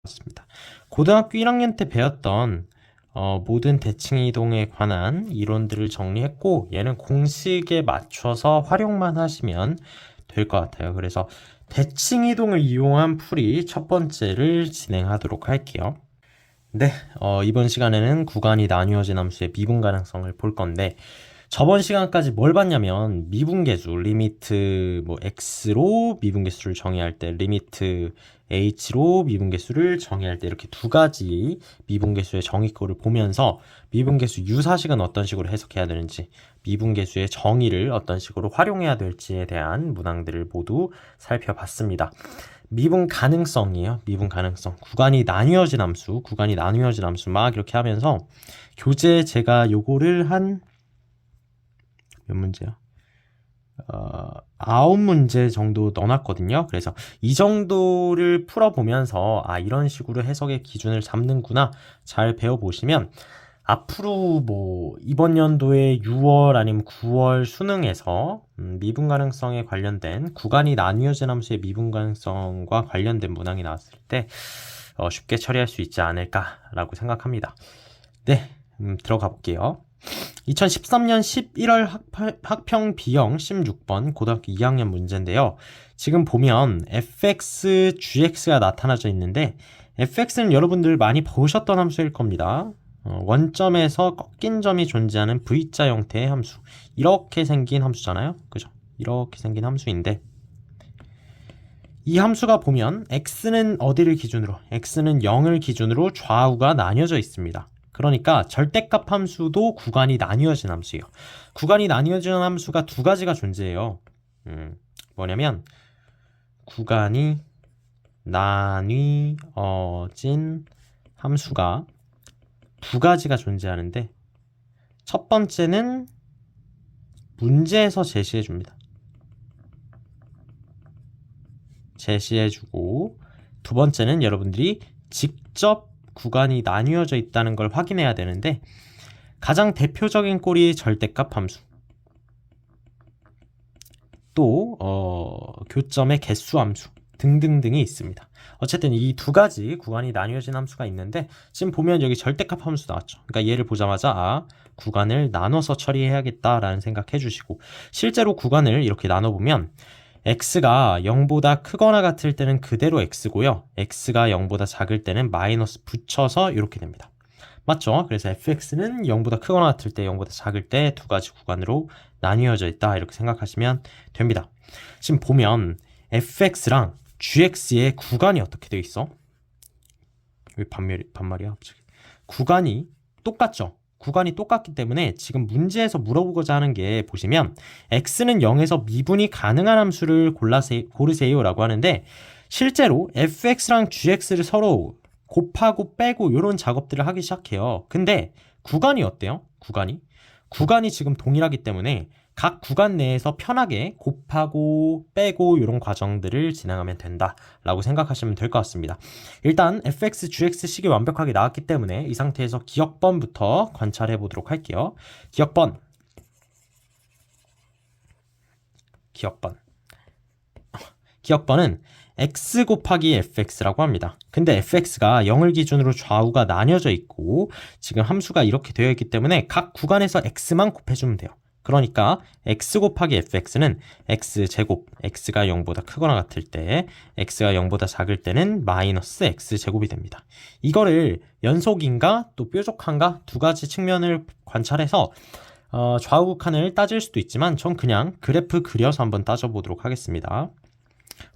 습니다. 고등학교 1학년 때 배웠던 모든 대칭이동에 관한 이론들을 정리했고 얘는 공식에 맞춰서 활용만 하시면 될 것 같아요. 그래서 대칭이동을 이용한 풀이 첫 번째를 진행하도록 할게요. 네, 이번 시간에는 구간이 나뉘어진 함수의 미분 가능성을 볼 건데 저번 시간까지 뭘 봤냐면 미분계수 리미트 x로 미분계수를 정의할 때 리미트 h로 미분계수를 정의할 때 이렇게 두 가지 미분계수의 정의꼴을 보면서 미분계수 유사식은 어떤 식으로 해석해야 되는지 미분계수의 정의를 어떤 식으로 활용해야 될지에 대한 문항들을 모두 살펴봤습니다. 미분 가능성이에요. 미분 가능성. 구간이 나뉘어진 함수 막 이렇게 하면서 교재에 제가 요거를 한 몇 문제요? 9문제 정도 넣어놨거든요. 그래서 이 정도를 풀어보면서 이런 식으로 해석의 기준을 잡는구나 잘 배워보시면 앞으로 이번 연도에 6월 아니면 9월 수능에서 미분 가능성에 관련된 구간이 나뉘어진 함수의 미분 가능성과 관련된 문항이 나왔을 때 쉽게 처리할 수 있지 않을까라고 생각합니다. 네, 들어가 볼게요. 2013년 11월 학평 B형 16번 고등학교 2학년 문제인데요. 지금 보면 fx, gx가 나타나져 있는데 fx는 여러분들 많이 보셨던 함수일 겁니다. 원점에서 꺾인 점이 존재하는 V자 형태의 함수. 이렇게 생긴 함수잖아요. 그죠? 이렇게 생긴 함수인데 이 함수가 보면 x는 어디를 기준으로? x는 0을 기준으로 좌우가 나뉘어져 있습니다. 그러니까 절대값 함수도 구간이 나뉘어진 함수예요. 구간이 나뉘어진 함수가 두 가지가 존재해요. 뭐냐면 구간이 나뉘어진 함수가 두 가지가 존재하는데 첫 번째는 문제에서 제시해 줍니다. 제시해주고 두 번째는 여러분들이 직접 구간이 나뉘어져 있다는 걸 확인해야 되는데 가장 대표적인 꼴이 절대값 함수 또 교점의 개수 함수 등등등이 있습니다. 어쨌든 이 두 가지 구간이 나뉘어진 함수가 있는데 지금 보면 여기 절대값 함수 나왔죠. 그러니까 얘를 보자마자 구간을 나눠서 처리해야겠다라는 생각해 주시고 실제로 구간을 이렇게 나눠보면 x가 0보다 크거나 같을 때는 그대로 x고요. x가 0보다 작을 때는 마이너스 붙여서 이렇게 됩니다. 맞죠? 그래서 fx는 0보다 크거나 같을 때 0보다 작을 때 두 가지 구간으로 나뉘어져 있다 이렇게 생각하시면 됩니다. 지금 보면 fx랑 gx의 구간이 어떻게 되어 있어? 왜 반말이야 갑자기? 구간이 똑같죠? 구간이 똑같기 때문에 지금 문제에서 물어보고자 하는 게 보시면 x는 0에서 미분이 가능한 함수를 고르세요 라고 하는데 실제로 fx랑 gx를 서로 곱하고 빼고 이런 작업들을 하기 시작해요. 근데 구간이 어때요? 구간이 지금 동일하기 때문에 각 구간 내에서 편하게 곱하고 빼고 이런 과정들을 진행하면 된다라고 생각하시면 될 것 같습니다. 일단 fx, gx 식이 완벽하게 나왔기 때문에 이 상태에서 기억번부터 관찰해 보도록 할게요. 기억번은 x 곱하기 fx라고 합니다. 근데 fx가 0을 기준으로 좌우가 나뉘어져 있고 지금 함수가 이렇게 되어 있기 때문에 각 구간에서 x만 곱해주면 돼요. 그러니까 x 곱하기 fx는 x제곱, x가 0보다 크거나 같을 때 x가 0보다 작을 때는 마이너스 x제곱이 됩니다. 이거를 연속인가 또 뾰족한가 두 가지 측면을 관찰해서 좌우극한을 따질 수도 있지만 전 그냥 그래프 그려서 한번 따져보도록 하겠습니다.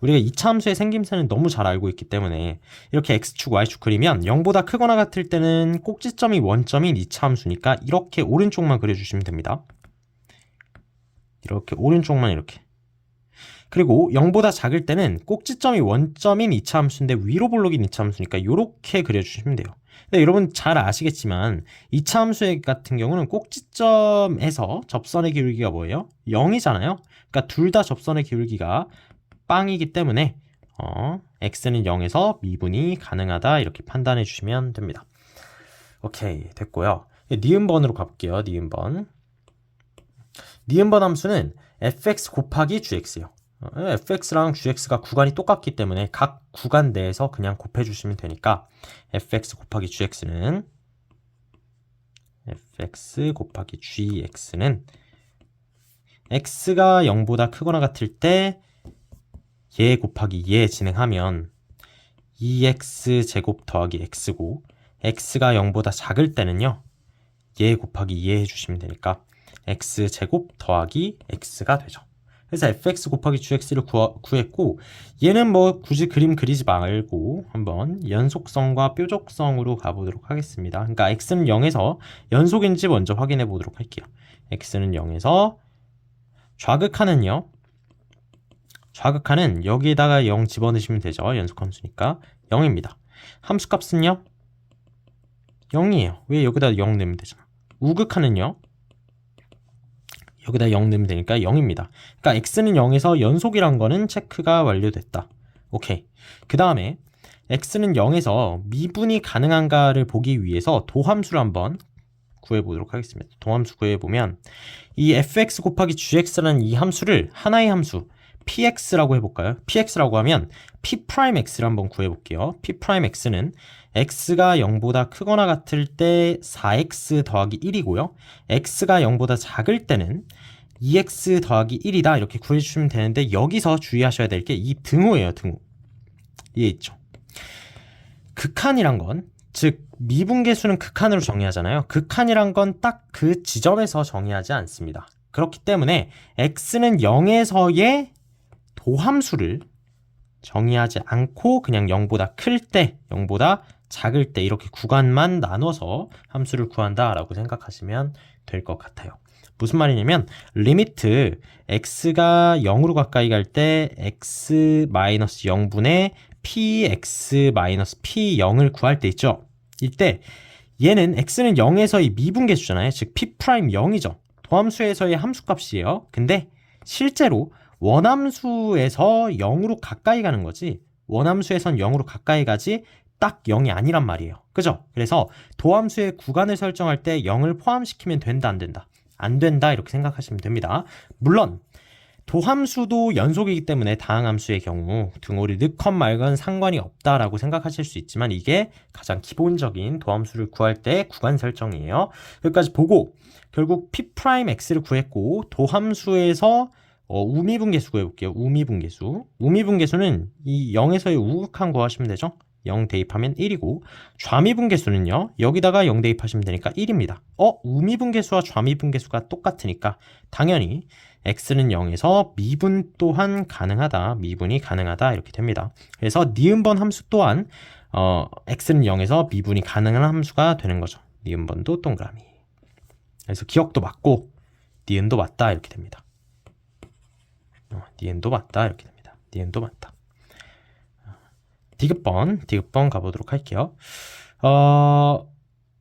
우리가 2차 함수의 생김새는 너무 잘 알고 있기 때문에 이렇게 x축, y축 그리면 0보다 크거나 같을 때는 꼭지점이 원점인 2차 함수니까 이렇게 오른쪽만 그려주시면 됩니다. 이렇게 오른쪽만 이렇게. 그리고 0보다 작을 때는 꼭지점이 원점인 2차 함수인데 위로 볼록인 2차 함수니까 이렇게 그려주시면 돼요. 근데 여러분 잘 아시겠지만 2차 함수 같은 경우는 꼭지점에서 접선의 기울기가 뭐예요? 0이잖아요. 그러니까 둘 다 접선의 기울기가 빵이기 때문에 x는 0에서 미분이 가능하다 이렇게 판단해 주시면 됩니다. 오케이, 됐고요. 니은번으로 가볼게요. 니은번 함수는 fx 곱하기 gx예요. fx랑 gx가 구간이 똑같기 때문에 각 구간 내에서 그냥 곱해주시면 되니까 fx 곱하기 gx는 x가 0보다 크거나 같을 때 얘 곱하기 얘 진행하면 2x 제곱 더하기 x고 x가 0보다 작을 때는요 얘 곱하기 얘 해주시면 되니까 x 제곱 더하기 x가 되죠. 그래서 fx 곱하기 gx를 구했고 얘는 뭐 굳이 그림 그리지 말고 한번 연속성과 뾰족성으로 가보도록 하겠습니다. 그러니까 x는 0에서 연속인지 먼저 확인해 보도록 할게요. x는 0에서 좌극하는 여기에다가 0 집어넣으시면 되죠. 연속함수니까 0입니다. 함수값은요 0이에요. 왜 여기다 0 넣으면 되잖아. 우극하는요 여기다 0 넣으면 되니까 0입니다. 그러니까 x는 0에서 연속이란 거는 체크가 완료됐다. 오케이. 그 다음에 x는 0에서 미분이 가능한가를 보기 위해서 도함수를 한번 구해보도록 하겠습니다. 도함수 구해보면 이 fx 곱하기 gx라는 이 함수를 하나의 함수 px라고 해볼까요? px라고 하면 p'x를 한번 구해볼게요. p'x는 x가 0보다 크거나 같을 때 4x 더하기 1이고요. x가 0보다 작을 때는 2x 더하기 1이다 이렇게 구해주시면 되는데 여기서 주의하셔야 될 게 이 등호예요. 등호. 이해있죠? 극한이란 건 즉 미분계수는 극한으로 정의하잖아요. 극한이란 건 딱 그 지점에서 정의하지 않습니다. 그렇기 때문에 x는 0에서의 도함수를 정의하지 않고 그냥 0보다 클 때, 0보다 작을 때 이렇게 구간만 나눠서 함수를 구한다라고 생각하시면 될 것 같아요. 무슨 말이냐면 리미트 x가 0으로 가까이 갈 때 x-0분의 px-p0을 구할 때 있죠. 이때 얘는 x는 0에서의 미분계수잖아요. 즉 p'0이죠. 도함수에서의 함수값이에요. 근데 실제로 원함수에서 0으로 가까이 가는 거지 원함수에선 0으로 가까이 가지 딱 0이 아니란 말이에요. 그죠? 그래서 도함수의 구간을 설정할 때 0을 포함시키면 된다 안 된다? 안 된다 이렇게 생각하시면 됩니다. 물론 도함수도 연속이기 때문에 다항함수의 경우 등호를 넣건 말건 상관이 없다라고 생각하실 수 있지만 이게 가장 기본적인 도함수를 구할 때 구간 설정이에요. 여기까지 보고 결국 p'x를 구했고 도함수에서 우미분계수 구해볼게요. 우미분계수는 이 0에서의 우극한 거 하시면 되죠. 0 대입하면 1이고 좌미분계수는요. 여기다가 0 대입하시면 되니까 1입니다. 우미분계수와 좌미분계수가 똑같으니까 당연히 x는 0에서 미분 또한 가능하다. 미분이 가능하다 이렇게 됩니다. 그래서 니은번 함수 또한 x는 0에서 미분이 가능한 함수가 되는 거죠. 니은번도 동그라미. 그래서 기억도 맞고 니은도 맞다 이렇게 됩니다. 니은도 맞다 이렇게 됩니다. 니은도 맞다. 디귿번 가보도록 할게요.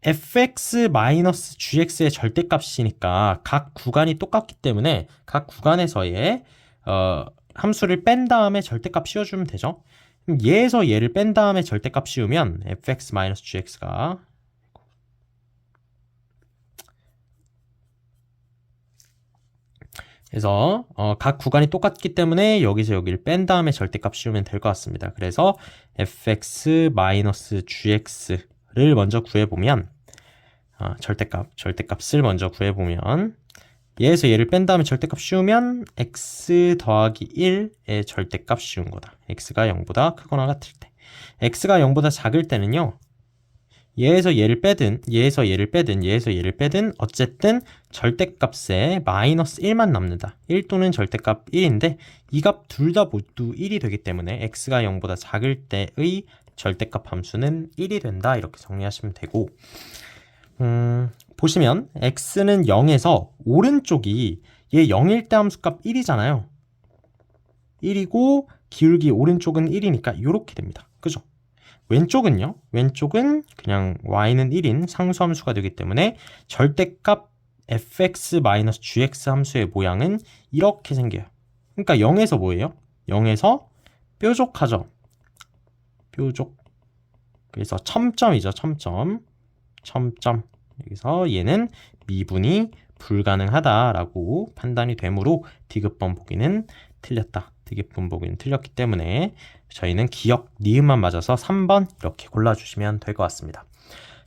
fx-gx의 절대값이니까 각 구간이 똑같기 때문에 각 구간에서의 함수를 뺀 다음에 절대값 씌워주면 되죠. 그럼 얘에서 얘를 뺀 다음에 절대값 씌우면 fx-gx가 그래서 각 구간이 똑같기 때문에 여기서 여기를 뺀 다음에 절대값 씌우면 될 것 같습니다. 그래서 fx-gx를 먼저 구해보면 절대값을 먼저 구해보면 얘에서 얘를 뺀 다음에 절대값 씌우면 x 더하기 1의 절대값 씌운 거다. x가 0보다 크거나 같을 때 x가 0보다 작을 때는요. 얘에서 얘를 빼든 어쨌든 절대값에 마이너스 1만 남는다. 1 또는 절대값 1인데 이 값 둘 다 모두 1이 되기 때문에 x가 0보다 작을 때의 절대값 함수는 1이 된다. 이렇게 정리하시면 되고 보시면 x는 0에서 오른쪽이 얘 0일 때 함수값 1이잖아요. 1이고 기울기 오른쪽은 1이니까 이렇게 됩니다. 그죠? 왼쪽은요? 왼쪽은 그냥 y는 1인 상수함수가 되기 때문에 절대값 fx-gx 함수의 모양은 이렇게 생겨요. 그러니까 0에서 뭐예요? 0에서 뾰족하죠. 뾰족. 그래서 첨점이죠. 첨점. 여기서 얘는 미분이 불가능하다라고 판단이 되므로 디귿번 보기는 틀렸다. 득입분복은 틀렸기 때문에 저희는 기역, 니은만 맞아서 3번 이렇게 골라주시면 될 것 같습니다.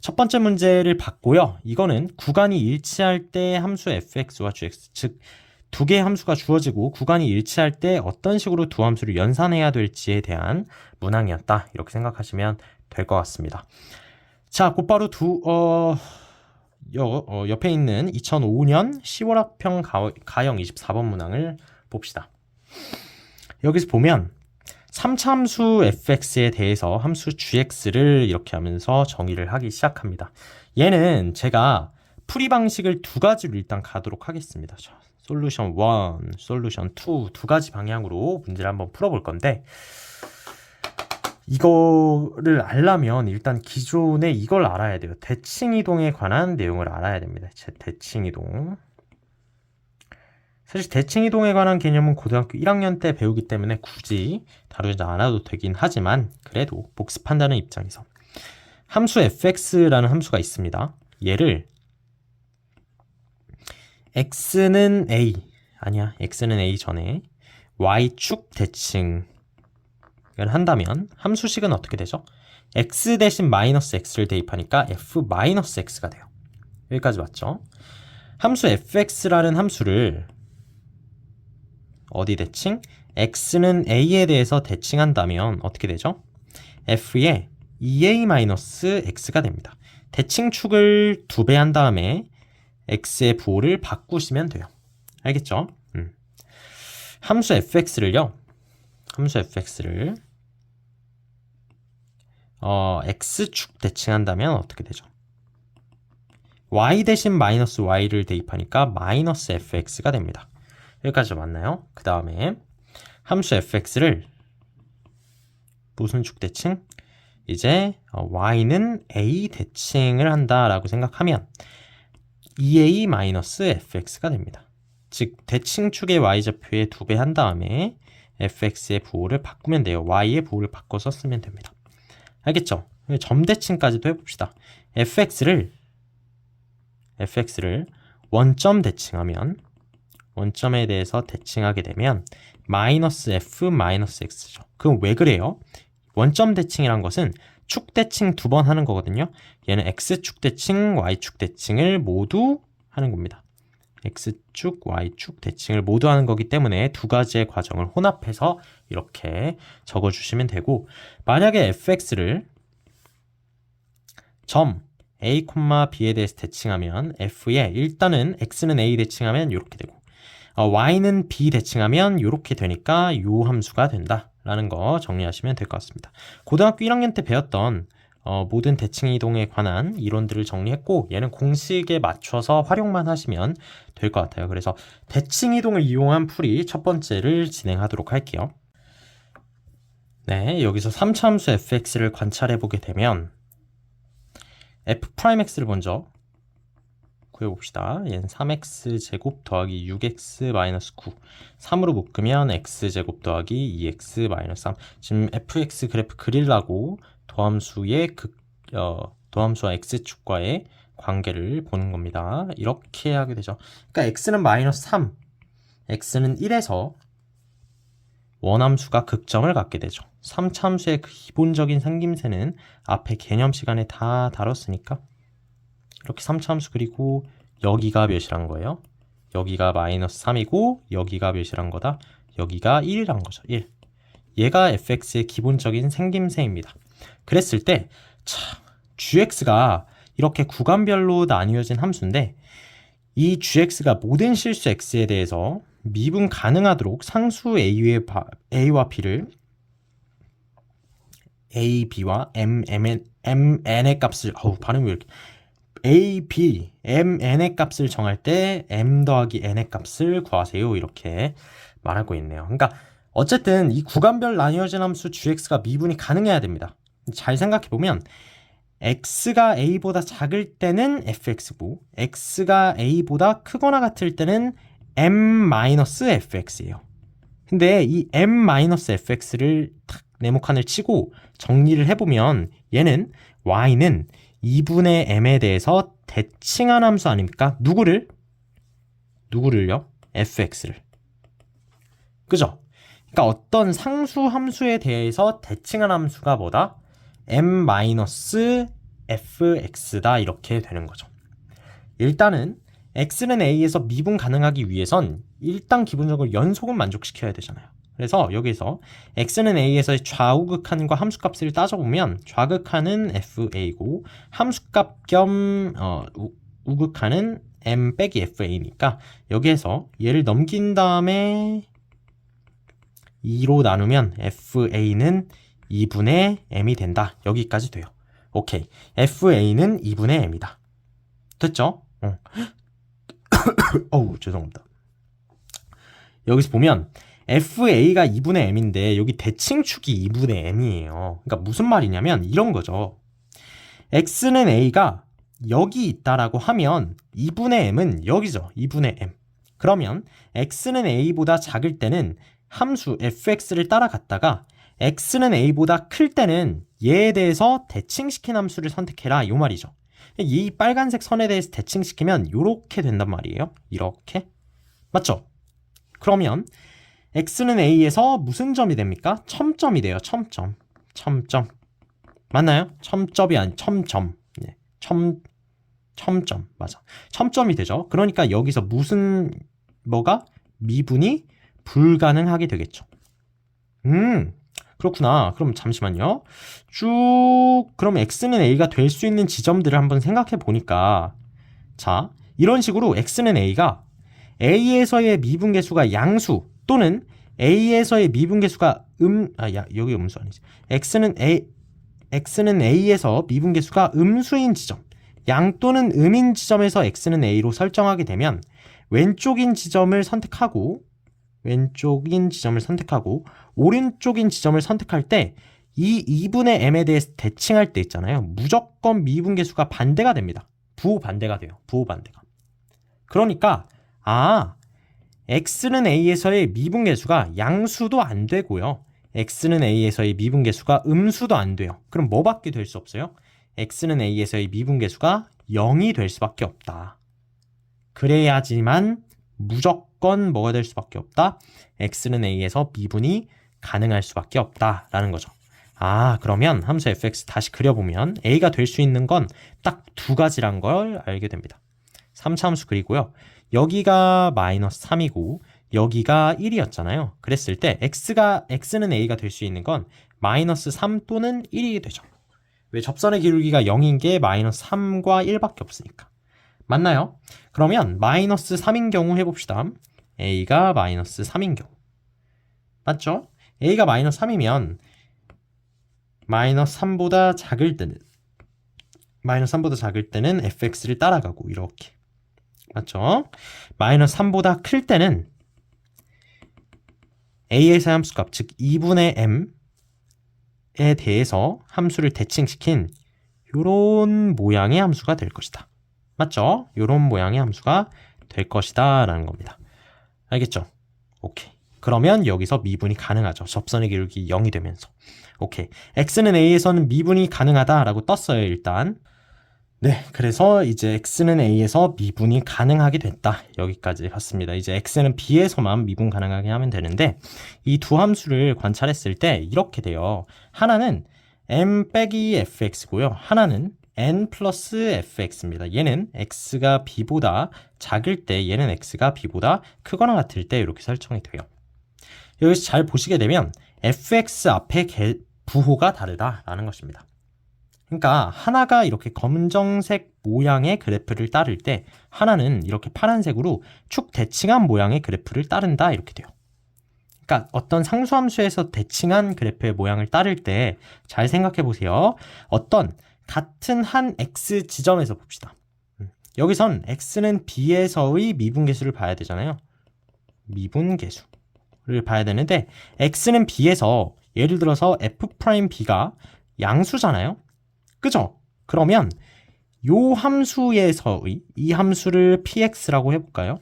첫 번째 문제를 봤고요. 이거는 구간이 일치할 때 함수 fx와 gx, 즉 두 개의 함수가 주어지고 구간이 일치할 때 어떤 식으로 두 함수를 연산해야 될지에 대한 문항이었다. 이렇게 생각하시면 될 것 같습니다. 자, 곧바로 옆에 있는 2005년 10월 학평 가형 24번 문항을 봅시다. 여기서 보면 3차 함수 fx에 대해서 함수 gx를 이렇게 하면서 정의를 하기 시작합니다. 얘는 제가 풀이 방식을 두 가지로 일단 가도록 하겠습니다. 자, 솔루션 1, 솔루션 2 두 가지 방향으로 문제를 한번 풀어볼 건데, 이거를 알려면 일단 기존에 이걸 알아야 돼요. 대칭이동에 관한 내용을 알아야 됩니다. 대칭이동. 사실 대칭이동에 관한 개념은 고등학교 1학년 때 배우기 때문에 굳이 다루지 않아도 되긴 하지만 그래도 복습한다는 입장에서 함수 fx라는 함수가 있습니다. 얘를 x는 a, 아니야, x는 a 전에 y축 대칭을 한다면 함수식은 어떻게 되죠? x 대신 마이너스 x를 대입하니까 f 마이너스 x가 돼요. 여기까지 맞죠? 함수 fx라는 함수를 어디 대칭? x는 a에 대해서 대칭한다면 어떻게 되죠? f에 2a-x가 됩니다. 대칭축을 2배 한 다음에 x의 부호를 바꾸시면 돼요. 알겠죠? 함수 fx를요. 함수 fx를 x축 대칭한다면 어떻게 되죠? y 대신 마이너스 y를 대입하니까 마이너스 fx가 됩니다. 여기까지 맞나요? 그 다음에 함수 fx를 무슨 축 대칭? 이제 y는 a 대칭을 한다라고 생각하면 2a-fx가 됩니다. 즉 대칭축의 y좌표에 2배 한 다음에 fx의 부호를 바꾸면 돼요. y의 부호를 바꿔서 쓰면 됩니다. 알겠죠? 점대칭까지도 해봅시다. fx를 원점 대칭하면, 원점에 대해서 대칭하게 되면 마이너스 f 마이너스 x죠. 그럼 왜 그래요? 원점 대칭이란 것은 축 대칭 2번 하는 거거든요. 얘는 x축 대칭, y축 대칭을 모두 하는 겁니다. x축, y축 대칭을 모두 하는 거기 때문에 두 가지의 과정을 혼합해서 이렇게 적어주시면 되고, 만약에 fx를 점 a, b에 대해서 대칭하면 f에 일단은 x는 a 대칭하면 이렇게 되고 y는 b 대칭하면 이렇게 되니까 이 함수가 된다라는 거 정리하시면 될 것 같습니다. 고등학교 1학년 때 배웠던 모든 대칭이동에 관한 이론들을 정리했고, 얘는 공식에 맞춰서 활용만 하시면 될 것 같아요. 그래서 대칭이동을 이용한 풀이 첫 번째를 진행하도록 할게요. 네, 여기서 3차 함수 fx를 관찰해 보게 되면 f'x를 먼저 구해봅시다. 얘는 3x 제곱 더하기 6x 마이너스 9, 3으로 묶으면 x제곱 더하기 2x 마이너스 3. 지금 fx 그래프 그리려고 도함수와 x축과의 관계를 보는 겁니다. 이렇게 하게 되죠. 그러니까 x는 마이너스 3, x는 1에서 원함수가 극점을 갖게 되죠. 3차 함수의 기본적인 생김새는 앞에 개념 시간에 다 다뤘으니까 이렇게 3차 함수 그리고 여기가 몇이란 거예요? 여기가 마이너스 3이고 여기가 몇이란 거다? 여기가 1이란 거죠. 1. 얘가 fx의 기본적인 생김새입니다. 그랬을 때 gx가 이렇게 구간별로 나뉘어진 함수인데, 이 gx가 모든 실수 x에 대해서 미분 가능하도록 상수 a와 b를 a, b와 mn의 값을 발음이 왜 이렇게 a, b, mn의 값을 정할 때 m 더하기 n의 값을 구하세요. 이렇게 말하고 있네요. 그러니까 어쨌든 이 구간별 나뉘어진 함수 gx가 미분이 가능해야 됩니다. 잘 생각해보면 x가 a보다 작을 때는 fx고 x가 a보다 크거나 같을 때는 m-fx예요. 근데 이 m-fx를 탁 네모칸을 치고 정리를 해보면 얘는 y는 2분의 m에 대해서 대칭한 함수 아닙니까? 누구를요? fx를. 그죠? 그러니까 어떤 상수 함수에 대해서 대칭한 함수가 뭐다? m-fx다 이렇게 되는 거죠. 일단은 x는 a에서 미분 가능하기 위해선 일단 기본적으로 연속은 만족시켜야 되잖아요. 그래서 여기서 x는 a에서의 좌우극한과 함수값을 따져보면 좌극한은 fa고 함수값 겸 우극한은 m 빼기 fa니까 여기에서 얘를 넘긴 다음에 2로 나누면 fa는 2분의 m이 된다. 여기까지 돼요. 오케이. fa는 2분의 m이다. 됐죠? 어우, 죄송합니다. 여기서 보면 fa가 2분의 m인데 여기 대칭축이 2분의 m이에요. 그러니까 무슨 말이냐면 이런 거죠. x는 a가 여기 있다라고 하면 2분의 m은 여기죠. 2분의 m. 그러면 x는 a보다 작을 때는 함수 fx를 따라갔다가 x는 a보다 클 때는 얘에 대해서 대칭시킨 함수를 선택해라 이 말이죠. 이 빨간색 선에 대해서 대칭시키면 이렇게 된단 말이에요. 이렇게. 맞죠? 그러면 x는 a에서 무슨 점이 됩니까? 첨점이 돼요. 첨점. 맞나요? 첨점이 아니 첨점. 네. 첨점. 맞아. 첨점이 되죠. 그러니까 여기서 무슨 뭐가 미분이 불가능하게 되겠죠. 그렇구나. 그럼 잠시만요. 그럼 x는 a가 될 수 있는 지점들을 한번 생각해 보니까 자, 이런 식으로 x는 a가 a에서의 미분계수가 양수 또는 a에서의 미분계수가 여기 음수 아니지. x는 a에서 미분계수가 음수인 지점, 양 또는 음인 지점에서 x는 a로 설정하게 되면 왼쪽인 지점을 선택하고 오른쪽인 지점을 선택할 때 이 2분의 m에 대해서 대칭할 때 있잖아요. 무조건 미분계수가 반대가 됩니다. 부호반대가 돼요. 부호반대가. 그러니까 x는 a에서의 미분계수가 양수도 안 되고요. x는 a에서의 미분계수가 음수도 안 돼요. 그럼 뭐밖에 될 수 없어요? x는 a에서의 미분계수가 0이 될 수밖에 없다. 그래야지만 무조건 뭐가 될 수밖에 없다? x는 a에서 미분이 가능할 수밖에 없다라는 거죠. 그러면 함수 fx 다시 그려보면 a가 될 수 있는 건 딱 두 가지란 걸 알게 됩니다. 3차 함수 그리고요. 여기가 마이너스 3이고 여기가 1이었잖아요. 그랬을 때 x는 a가 될 수 있는 건 마이너스 3 또는 1이 되죠. 왜 접선의 기울기가 0인 게 마이너스 3과 1밖에 없으니까. 맞나요? 그러면 마이너스 3인 경우 해봅시다. a가 마이너스 3인 경우. 맞죠? a가 마이너스 3이면 마이너스 3보다 작을 때는 fx를 따라가고 이렇게. 맞죠? 마이너스 3보다 클 때는 a에서의 함수값, 즉 2분의 m에 대해서 함수를 대칭시킨 이런 모양의 함수가 될 것이다. 맞죠? 이런 모양의 함수가 될 것이다 라는 겁니다. 알겠죠? 오케이. 그러면 여기서 미분이 가능하죠. 접선의 기울기 0이 되면서. 오케이. x는 a에서는 미분이 가능하다라고 떴어요. 일단. 네, 그래서 이제 x는 a에서 미분이 가능하게 됐다. 여기까지 갔습니다. 이제 x는 b에서만 미분 가능하게 하면 되는데 이 두 함수를 관찰했을 때 이렇게 돼요. 하나는 m 빼기 fx고요. 하나는 n 플러스 fx입니다. 얘는 x가 b보다 작을 때 얘는 x가 b보다 크거나 같을 때 이렇게 설정이 돼요. 여기서 잘 보시게 되면 fx 앞에 부호가 다르다라는 것입니다. 그러니까 하나가 이렇게 검정색 모양의 그래프를 따를 때 하나는 이렇게 파란색으로 축 대칭한 모양의 그래프를 따른다 이렇게 돼요. 그러니까 어떤 상수함수에서 대칭한 그래프의 모양을 따를 때 잘 생각해 보세요. 어떤 같은 한 x 지점에서 봅시다. 여기선 x는 b에서의 미분계수를 봐야 되잖아요. 미분계수를 봐야 되는데 x는 b에서 예를 들어서 f'b가 양수잖아요. 그죠? 그러면 요 함수에서의 이 함수를 px라고 해볼까요?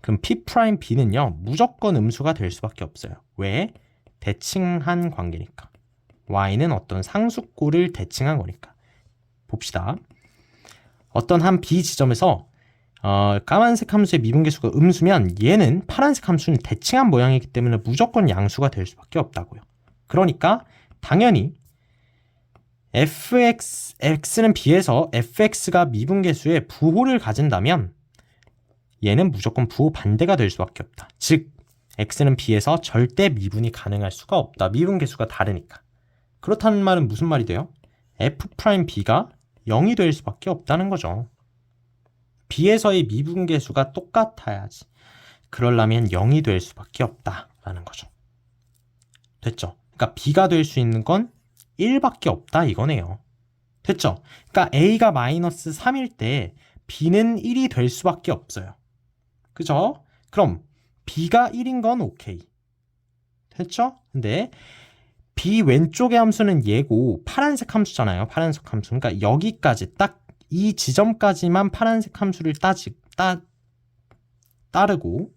그럼 p'b는요 무조건 음수가 될 수밖에 없어요. 왜? 대칭한 관계니까. y는 어떤 상수꼴을 대칭한 거니까. 봅시다. 어떤 한 b 지점에서 까만색 함수의 미분계수가 음수면 얘는 파란색 함수는 대칭한 모양이기 때문에 무조건 양수가 될 수밖에 없다고요. 그러니까 당연히 x는 b에서 fx가 미분계수의 부호를 가진다면 얘는 무조건 부호 반대가 될 수밖에 없다. 즉 x는 b에서 절대 미분이 가능할 수가 없다. 미분계수가 다르니까. 그렇다는 말은 무슨 말이 돼요? f'b가 0이 될 수밖에 없다는 거죠. b에서의 미분계수가 똑같아야지. 그러려면 0이 될 수밖에 없다라는 거죠. 됐죠? 그러니까 b가 될 수 있는 건 1밖에 없다 이거네요. 됐죠? 그러니까 a가 마이너스 3일 때 b는 1이 될 수밖에 없어요. 그죠? 그럼 b가 1인 건 오케이. 됐죠? 근데 b 왼쪽의 함수는 얘고 파란색 함수잖아요. 파란색 함수. 그러니까 여기까지 딱 이 지점까지만 파란색 함수를 따르고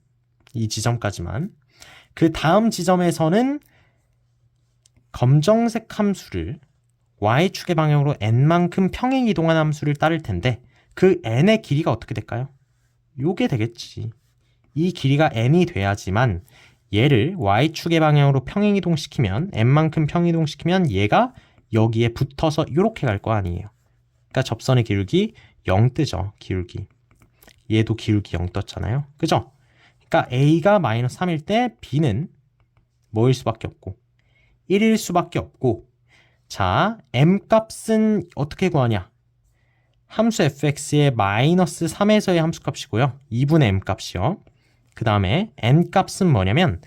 이 지점까지만 그 다음 지점에서는 검정색 함수를 y축의 방향으로 n만큼 평행 이동한 함수를 따를 텐데 그 n의 길이가 어떻게 될까요? 요게 되겠지. 이 길이가 n이 돼야지만 얘를 y축의 방향으로 평행 이동시키면 n만큼 평행 이동시키면 얘가 여기에 붙어서 이렇게 갈 거 아니에요. 그러니까 접선의 기울기 0 뜨죠. 기울기. 얘도 기울기 0 떴잖아요. 그죠? 그러니까 a가 마이너스 3일 때 b는 뭐일 수밖에 없고 1일 수밖에 없고 자 m 값은 어떻게 구하냐? 함수 fx의 마이너스 3에서의 함수값이고요. 2분의 m 값이요. 그 다음에 n 값은 뭐냐면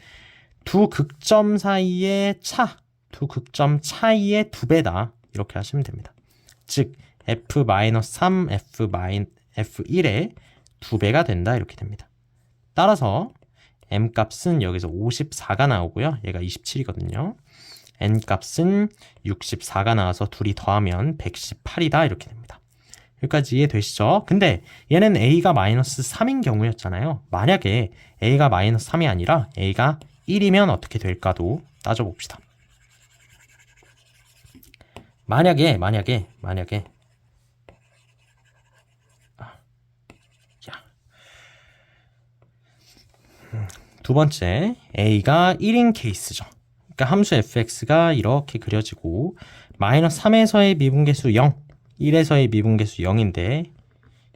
두 극점 사이의 두 극점 차이의 2배다. 이렇게 하시면 됩니다. 즉 f-3, f1의 2배가 된다. 이렇게 됩니다. 따라서 m 값은 여기서 54가 나오고요. 얘가 27이거든요. n 값은 64가 나와서 둘이 더하면 118이다. 이렇게 됩니다. 여기까지 이해되시죠? 근데 얘는 a가 마이너스 3인 경우였잖아요. 만약에 a가 마이너스 3이 아니라 a가 1이면 어떻게 될까도 따져봅시다. 만약에 두 번째 a가 1인 케이스죠. 그러니까 함수 fx가 이렇게 그려지고 마이너스 3에서의 미분계수 0, 1에서의 미분계수 0인데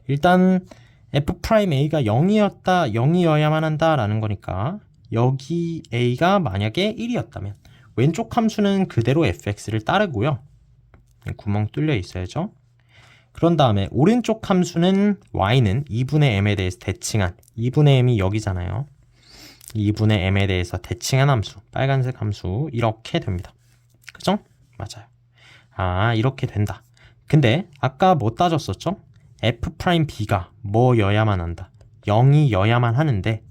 일단 f'a가 0이어야만 한다라는 거니까 여기 a가 만약에 1이었다면 왼쪽 함수는 그대로 fx를 따르고요. 구멍 뚫려 있어야죠. 그런 다음에 오른쪽 함수는 y는 2분의 m에 대해서 대칭한 2분의 m이 여기잖아요. 2분의 m에 대해서 대칭한 함수, 빨간색 함수 이렇게 됩니다. 그죠? 맞아요. 아, 이렇게 된다. 근데 아까 뭐 따졌었죠? f'b가 뭐여야만 한다. 0이여야만 하는데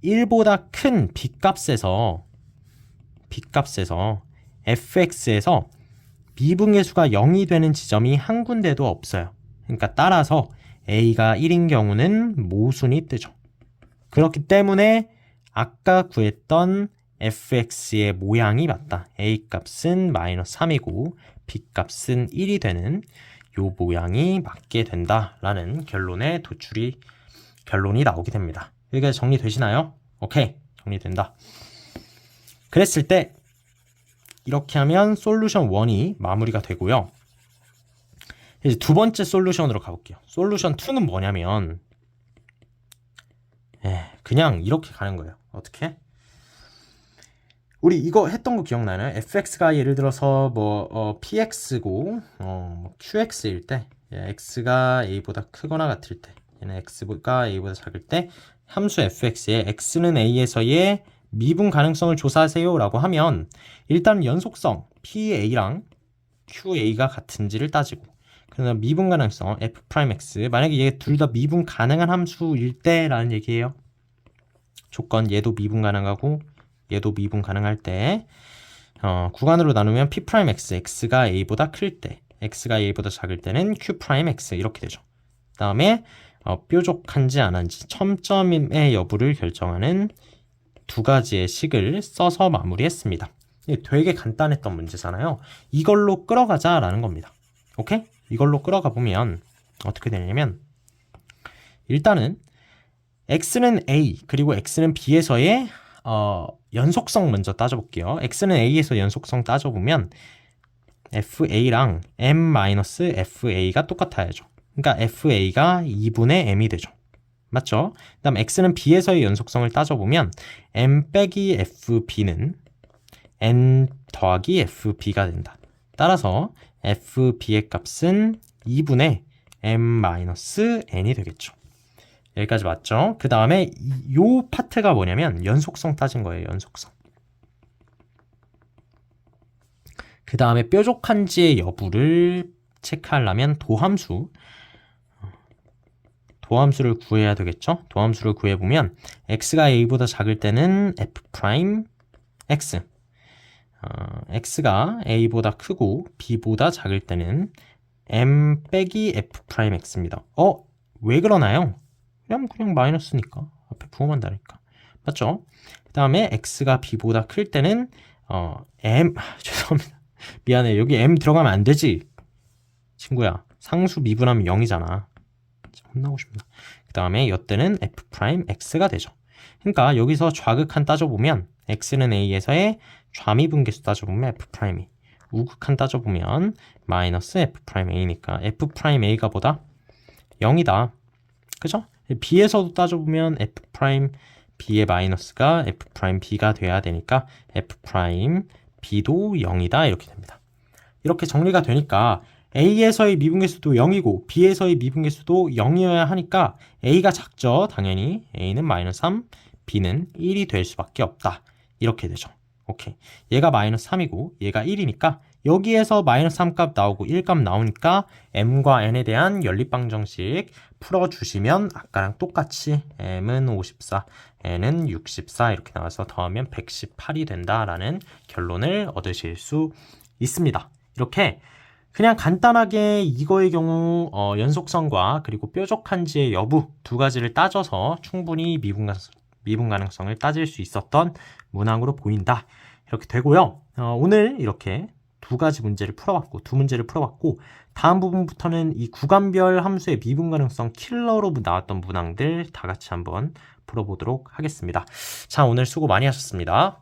1보다 큰 b값에서 fx에서 미분계수가 0이 되는 지점이 한 군데도 없어요. 그러니까 따라서 a가 1인 경우는 모순이 뜨죠. 그렇기 때문에 아까 구했던 fx의 모양이 맞다. a 값은 마이너스 3이고 b 값은 1이 되는 요 모양이 맞게 된다라는 결론이 나오게 됩니다. 여기까지 정리되시나요? 오케이, 정리된다. 그랬을 때 이렇게 하면 솔루션 1이 마무리가 되고요. 이제 두 번째 솔루션으로 가볼게요. 솔루션 2는 뭐냐면 그냥 이렇게 가는 거예요. 어떻게? 우리 이거 했던 거 기억나나요? fx가 예를 들어서 px고 qx일 때 x가 a보다 크거나 같을 때 얘는 x가 a보다 작을 때 함수 fx에 x는 a에서의 미분 가능성을 조사하세요 라고 하면 일단 연속성 pa랑 qa가 같은지를 따지고 그다음 미분 가능성 f'x 만약에 얘 둘 다 미분 가능한 함수일 때 라는 얘기예요. 조건 얘도 미분 가능하고 얘도 미분 가능할 때 구간으로 나누면 p'x x가 a보다 클 때 x가 a보다 작을 때는 q'x 이렇게 되죠. 그 다음에 뾰족한지 안 한지 첨점의 여부를 결정하는 두 가지의 식을 써서 마무리했습니다. 되게 간단했던 문제잖아요. 이걸로 끌어가자 라는 겁니다. 오케이? 이걸로 끌어가 보면 어떻게 되냐면 일단은 x는 a 그리고 x는 b에서의 연속성 먼저 따져볼게요. x는 a에서 연속성 따져보면 fa랑 m-fa가 똑같아야죠. 그러니까 fa가 2분의 m이 되죠. 맞죠? 그 다음 x는 b에서의 연속성을 따져보면 m 빼기 fb는 n 더하기 fb가 된다. 따라서 fb의 값은 2분의 m-n이 되겠죠. 여기까지 맞죠? 그 다음에 요 파트가 뭐냐면 연속성 따진 거예요. 연속성. 그 다음에 뾰족한지의 여부를 체크하려면 도함수를 구해야 되겠죠? 도함수를 구해보면 x가 a보다 작을 때는 f'x x가 a보다 크고 b보다 작을 때는 m 빼기 f'x입니다. 왜 그러나요? 그냥 마이너스니까 앞에 부호만 다르니까 맞죠? 그 다음에 x가 b보다 클 때는 죄송합니다. 미안해. 여기 m 들어가면 안 되지 친구야. 상수 미분하면 0이잖아. 혼나고 싶나. 그 다음에 이때는 f'x가 되죠. 그러니까 여기서 좌극한 따져보면 x는 a에서의 좌미분계수 따져보면 f'이, 우극한 따져보면 마이너스 f'a니까 f'a가 보다 0이다. 그죠? b에서도 따져보면 f'b의 마이너스가 f'b가 돼야 되니까 f'b도 0이다. 이렇게 됩니다. 이렇게 정리가 되니까 a에서의 미분계수도 0이고 b에서의 미분계수도 0이어야 하니까 a가 작죠. 당연히 a는 마이너스 3, b는 1이 될 수밖에 없다. 이렇게 되죠. 오케이. 얘가 마이너스 3이고 얘가 1이니까 여기에서 마이너스 3값 나오고 1값 나오니까 m과 n에 대한 연립방정식 풀어주시면 아까랑 똑같이 m은 54, n은 64 이렇게 나와서 더하면 118이 된다라는 결론을 얻으실 수 있습니다. 이렇게 그냥 간단하게 이거의 경우 연속성과 그리고 뾰족한지의 여부 두 가지를 따져서 충분히 미분 가능성을 따질 수 있었던 문항으로 보인다. 이렇게 되고요. 오늘 이렇게 두 문제를 풀어봤고 다음 부분부터는 이 구간별 함수의 미분 가능성 킬러로 나왔던 문항들 다 같이 한번 풀어보도록 하겠습니다. 자, 오늘 수고 많이 하셨습니다.